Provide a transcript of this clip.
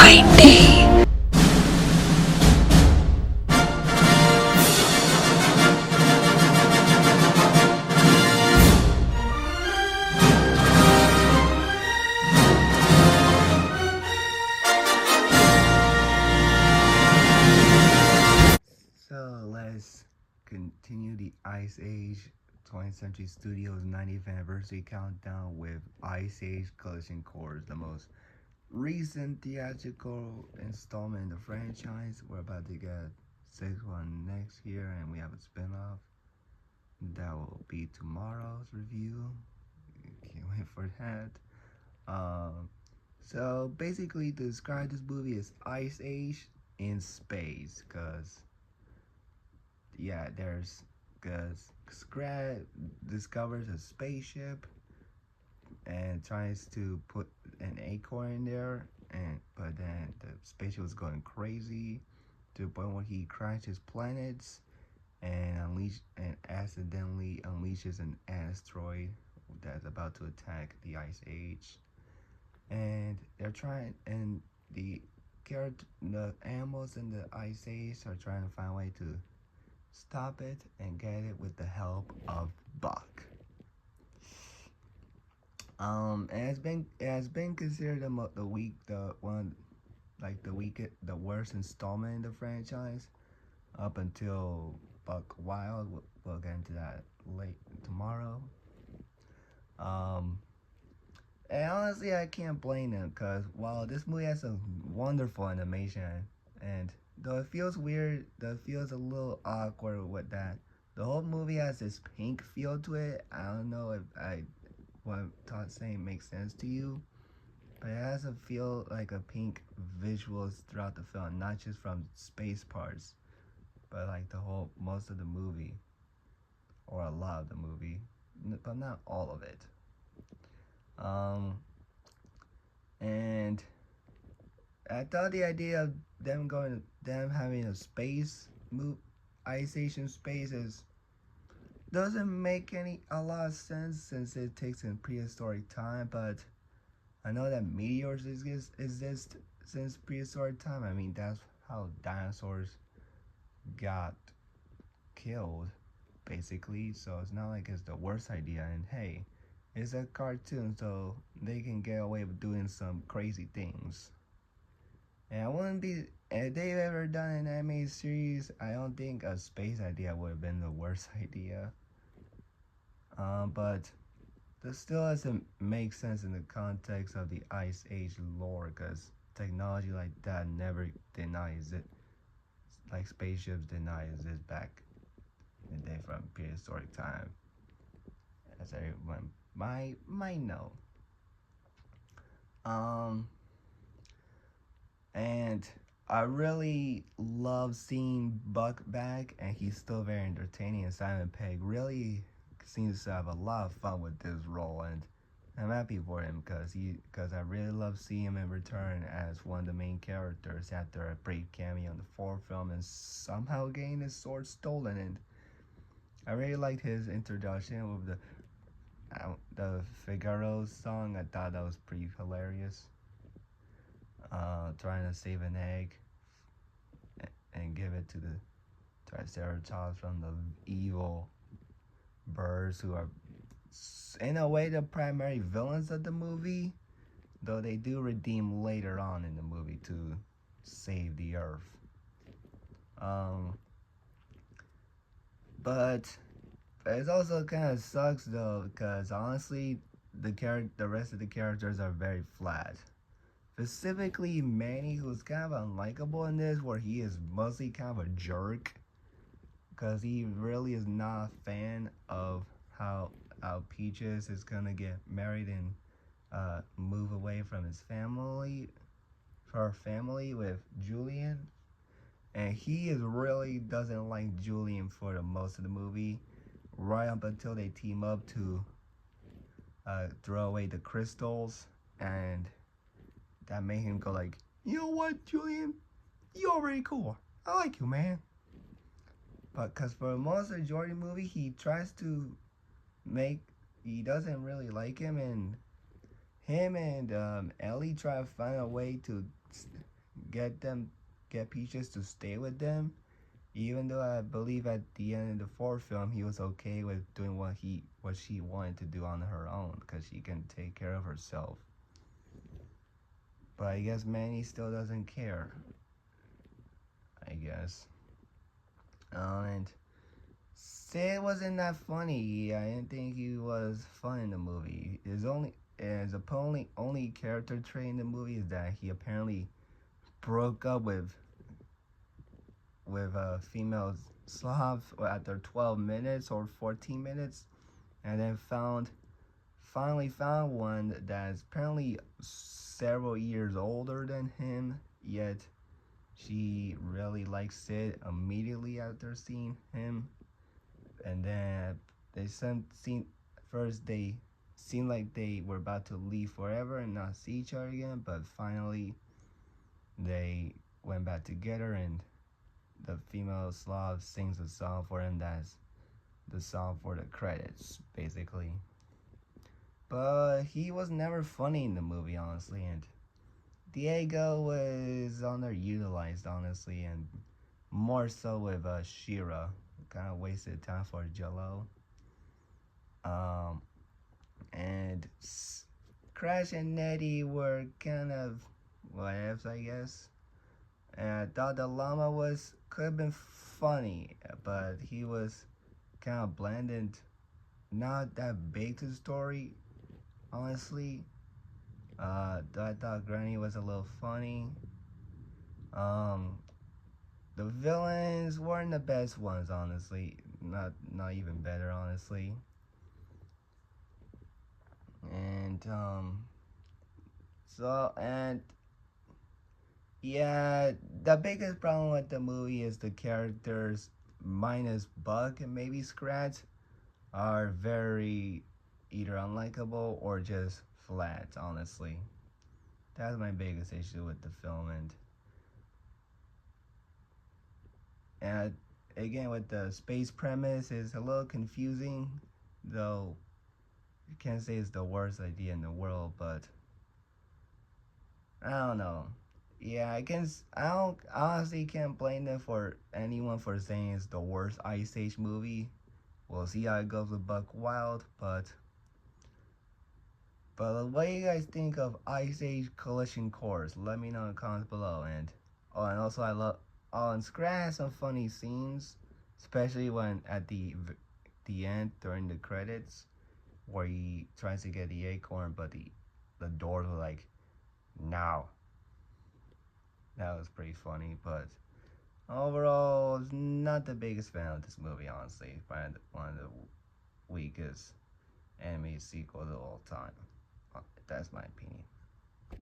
90. So let's continue the Ice Age 20th Century Studios 90th anniversary countdown with Ice Age Collision Course, the most recent theatrical installment in the franchise. We're about to get sixth one next year, and we have a spin-off that will be tomorrow's review. Can't wait for that. So basically, to describe this movie is Ice Age in space, cause there's because Scrat discovers a spaceship and tries to put an acorn in there, and but then the spaceship was going crazy to the point where he crashes planets and accidentally unleashes an asteroid that's about to attack the Ice Age. And the animals in the Ice Age are trying to find a way to stop it and get it with the help of Buck. And it has been considered the worst installment in the franchise up until Buck Wild. We'll get into that late tomorrow. And honestly, I can't blame them, because while this movie has a wonderful animation, and though it feels weird, it feels a little awkward with that. The whole movie has this pink feel to it. I don't know if what I'm saying makes sense to you, but it has a feel like a pink visuals throughout the film, not just from space parts, but like most of the movie, or a lot of the movie, but not all of it. And I thought the idea of them having a Ice Age in space doesn't make a lot of sense, since it takes in prehistoric time. But I know that meteors exist since prehistoric time. I mean, that's how dinosaurs got killed, basically. So it's not like it's the worst idea. And hey, it's a cartoon, so they can get away with doing some crazy things. And I wouldn't be, if they've ever done an anime series, I don't think a space idea would have been the worst idea. But this still doesn't make sense in the context of the Ice Age lore, because technology like that never denies it. Like spaceships did not exist back in the day from prehistoric time, as everyone might know. And I really love seeing Buck back, and he's still very entertaining. And Simon Pegg really seems to have a lot of fun with this role, and I'm happy for him, because I really love seeing him in return as one of the main characters after a brief cameo in the fourth film and somehow getting his sword stolen. And I really liked his introduction with the Figaro song. I thought that was pretty hilarious. Trying to save an egg and give it to the Triceratops from the evil birds, who are in a way the primary villains of the movie, though they do redeem later on in the movie to save the earth. But it also kind of sucks though, because honestly the rest of the characters are very flat. Specifically Manny, who's kind of unlikable in this, where he is mostly kind of a jerk, because he really is not a fan of how Peaches is gonna get married and move away from her family with Julian. And he really doesn't like Julian for the most of the movie, right up until they team up to throw away the crystals, and that made him go like, you know what, Julian? You're already cool. I like you, man. But because for most of the majority movie, he doesn't really like him, and him and Ellie try to find a way to get Peaches to stay with them. Even though I believe at the end of the fourth film he was okay with doing what she wanted to do on her own because she can take care of herself. But I guess Manny still doesn't care. I guess. And Sid wasn't that funny. I didn't think he was fun in the movie. His only character trait in the movie is that he apparently broke up with female Slavs after 12 minutes or 14 minutes, and then finally found one that's apparently several years older than him. Yet she really likes Sid immediately after seeing him, and then they seemed like they were about to leave forever and not see each other again, but finally they went back together, and the female Slav sings a song for him that's the song for the credits, basically. But he was never funny in the movie, honestly, and Diego was underutilized, honestly, and more so with Shira. Kind of wasted time for Jello. Um, and Crash and Nettie were kind of whatevs, I guess. And I thought the llama could have been funny, but he was kind of bland and not that big to the story, honestly. I thought Granny was a little funny. Um, the villains weren't the best ones, honestly. Not even better, honestly. And so and yeah, the biggest problem with the movie is the characters minus Buck and maybe Scratch are very either unlikable or just flat, honestly. That's my biggest issue with the film, and again with the space premise is a little confusing, though you can't say it's the worst idea in the world, but I don't know. Yeah, I don't honestly can't blame them for anyone for saying it's the worst Ice Age movie. We'll see how it goes with Buck Wild, but what do you guys think of Ice Age Collision Course? Let me know in the comments below. And also I love and Scrat has some funny scenes, especially when at the end during the credits where he tries to get the acorn, but the doors were like now. That was pretty funny, but overall, I was not the biggest fan of this movie. Honestly, probably one of the weakest anime sequels of all time. That's my opinion.